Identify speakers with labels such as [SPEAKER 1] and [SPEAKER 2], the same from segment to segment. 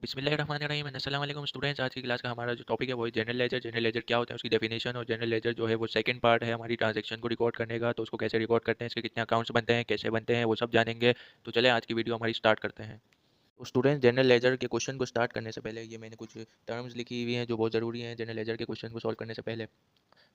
[SPEAKER 1] बिस्मिल्लाहिर्रहमानिर्रहीम अस्सलाम वालेकुम स्टूडेंट्स। आज की क्लास का हमारा जो टॉपिक है वो है जनरल लेजर। जनरल लेजर क्या होता है, उसकी डेफिनेशन। और जनरल लेजर जो है वो सेकंड पार्ट है हमारी ट्रांजैक्शन को रिकॉर्ड करने का। तो उसको कैसे रिकॉर्ड करते हैं, इसके कितने अकाउंट्स बनते हैं, कैसे बनते हैं, वो सब जानेंगे। तो चले आज की वीडियो हमारी स्टार्ट करते हैं। तो स्टूडेंट्स, जनरल लेजर के क्वेश्चन को स्टार्ट करने से पहले ये मैंने कुछ टर्म्स लिखी हुई हैं जो बहुत ज़रूरी हैं जनरल लेजर के क्वेश्चन को सॉल्व करने से पहले।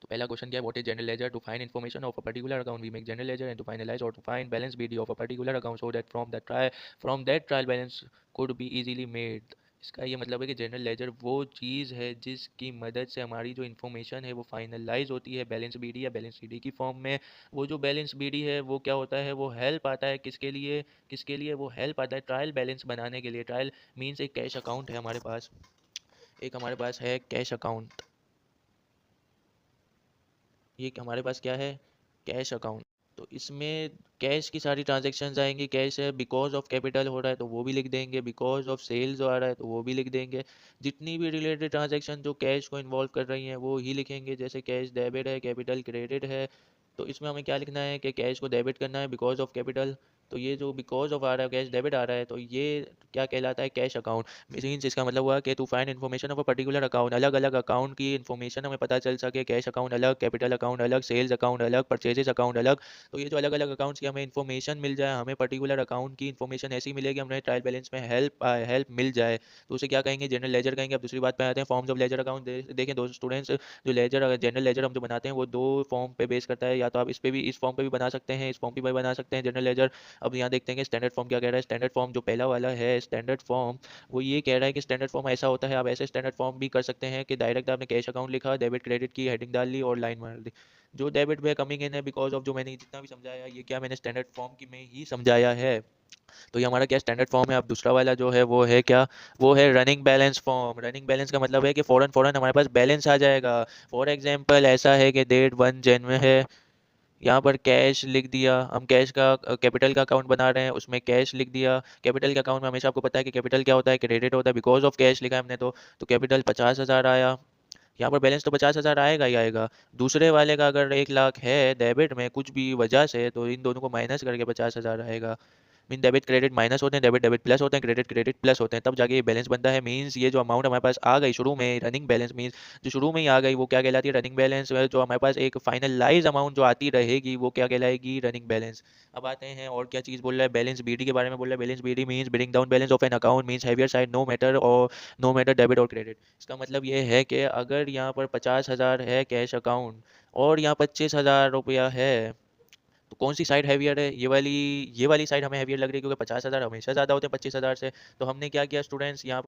[SPEAKER 1] तो पहला क्वेश्चन क्या है, what is general ledger? To find information of a particular account we make general ledger and to finalize और to find balance BD of a particular account so that from that trial balance could be easily made. इसका ये मतलब है कि general ledger वो चीज़ है जिसकी मदद से हमारी जो इन्फॉर्मेशन है वो फाइनलाइज होती है बैलेंस बीडी या बैलेंस सीडी की फॉर्म में। वो जो बैलेंस बीडी है वो क्या होता है, वो हेल्प आता है किसके लिए वो हेल्प आता है ट्रायल बैलेंस बनाने के लिए। ट्रायल मीन्स एक कैश अकाउंट है हमारे पास, एक हमारे पास है कैश अकाउंट। ये हमारे पास क्या है, कैश अकाउंट। तो इसमें कैश की सारी ट्रांजैक्शंस आएंगी। कैश है, बिकॉज ऑफ कैपिटल हो रहा है तो वो भी लिख देंगे, बिकॉज ऑफ सेल्स आ रहा है तो वो भी लिख देंगे। जितनी भी रिलेटेड ट्रांजैक्शन जो कैश को इन्वॉल्व कर रही हैं वो ही लिखेंगे। जैसे कैश डेबिट है, कैपिटल क्रेडिट है। तो इसमें हमें क्या लिखना है कि कैश को डेबिट करना है बिकॉज ऑफ कैपिटल। तो ये जो बिकॉज ऑफ आ रहा है, कैश डेबिट आ रहा है, तो ये क्या कहलाता है, कैश अकाउंट। मीन्स इसका मतलब हुआ कि to find information of a particular account, अलग अलग अकाउंट की इन्फॉर्मेशन हमें पता चल सके। कैश अकाउंट अलग, कैपिटल अकाउंट अलग, सेल्स अकाउंट अलग, परचेजेस अकाउंट अलग। तो ये जो अलग अलग अकाउंट्स की हमें इन्फॉर्मेशन मिल जाए, हमें पर्टिकुलर अकाउंट की इन्फॉर्मेशन ऐसी मिलेगी हमें ट्रायल बैलेंस में हेल्प मिल जाए, तो उसे क्या कहेंगे, जनरल लेजर कहेंगे। अब दूसरी बात पे आते हैं, फॉर्म्स ऑफ लेजर अकाउंट। देखें दो स्टूडेंट्स, जो लेजर जनरल लेजर हम जो बनाते हैं वो दो फॉर्म पे बेस करता है। या तो आप इस पे भी, इस फॉर्म पे भी बना सकते हैं, इस फॉर्म पे भी बना सकते हैं जनरल लेजर। अब यहाँ देखते हैं कि स्टैंडर्ड फॉर्म क्या कह रहा है। स्टैंडर्ड फॉर्म जो पहला वाला है, स्टैंडर्ड फॉर्म, वो ये कह रहा है कि स्टैंडर्ड फॉर्म ऐसा होता है। आप ऐसे स्टैंडर्ड फॉर्म भी कर सकते हैं कि डायरेक्ट आपने कैश अकाउंट लिखा, डेबिट क्रेडिट की हेडिंग डाल ली और लाइन मार दी। जो डेबिट पे कमिंग इन है बिकॉज ऑफ, जो मैंने जितना भी समझाया ये क्या मैंने स्टैंडर्ड फॉर्म की में ही समझाया है। तो ये हमारा क्या स्टैंडर्ड फॉर्म है। अब दूसरा वाला जो है वो है क्या, वो है running balance form. Running balance का मतलब है कि फ़ौरन फ़ौरन हमारे पास बैलेंस आ जाएगा। फॉर एग्जांपल ऐसा है कि डेट 1 जन में है, यहाँ पर कैश लिख दिया। हम कैश का कैपिटल का अकाउंट बना रहे हैं, उसमें कैश लिख दिया। कैपिटल के अकाउंट में हमेशा आपको पता है कि कैपिटल क्या होता है, क्रेडिट होता है। बिकॉज ऑफ कैश लिखा है हमने, तो कैपिटल 50,000 आया। यहाँ पर बैलेंस तो 50,000 आएगा ही आएगा। दूसरे वाले का अगर 1 लाख है डेबिट में कुछ भी वजह से, तो इन दोनों को माइनस करके 50,000 आएगा। मीन डेबिट क्रेडिट माइनस होते हैं, डेबिट डेबिट प्लस होते हैं, क्रेडिट क्रेडिट प्लस होते हैं, तब जाके ये बैलेंस बनता है। मीन्स ये जो अमाउंट हमारे पास आ गई शुरू में, रनिंग बैलेंस मीन्स जो शुरू में ही आ गई वो क्या कहलाती है, रनिंग बैलेंस। जो हमारे पास एक फाइनलाइज अमाउंट जो आती रहेगी वो क्या कहलाएगी, रनिंग बैलेंस। अब आते हैं और क्या चीज़ बोल रहा है, बैलेंस बीडी के बारे में बोल रहा है। Balance BD means bring down balance of an account means heavier side no matter debit और क्रेडिट। इसका मतलब ये है कि अगर यहाँ पर 50,000 है कैश अकाउंट और यहाँ 25,000 रुपया है, तो कौन सी साइड हैवियर है, ये वाली साइड हमें हैवियर लग रही है, क्योंकि 50,000 हमेशा ज़्यादा होते हैं 25,000 से। तो हमने क्या किया स्टूडेंट्स, यहाँ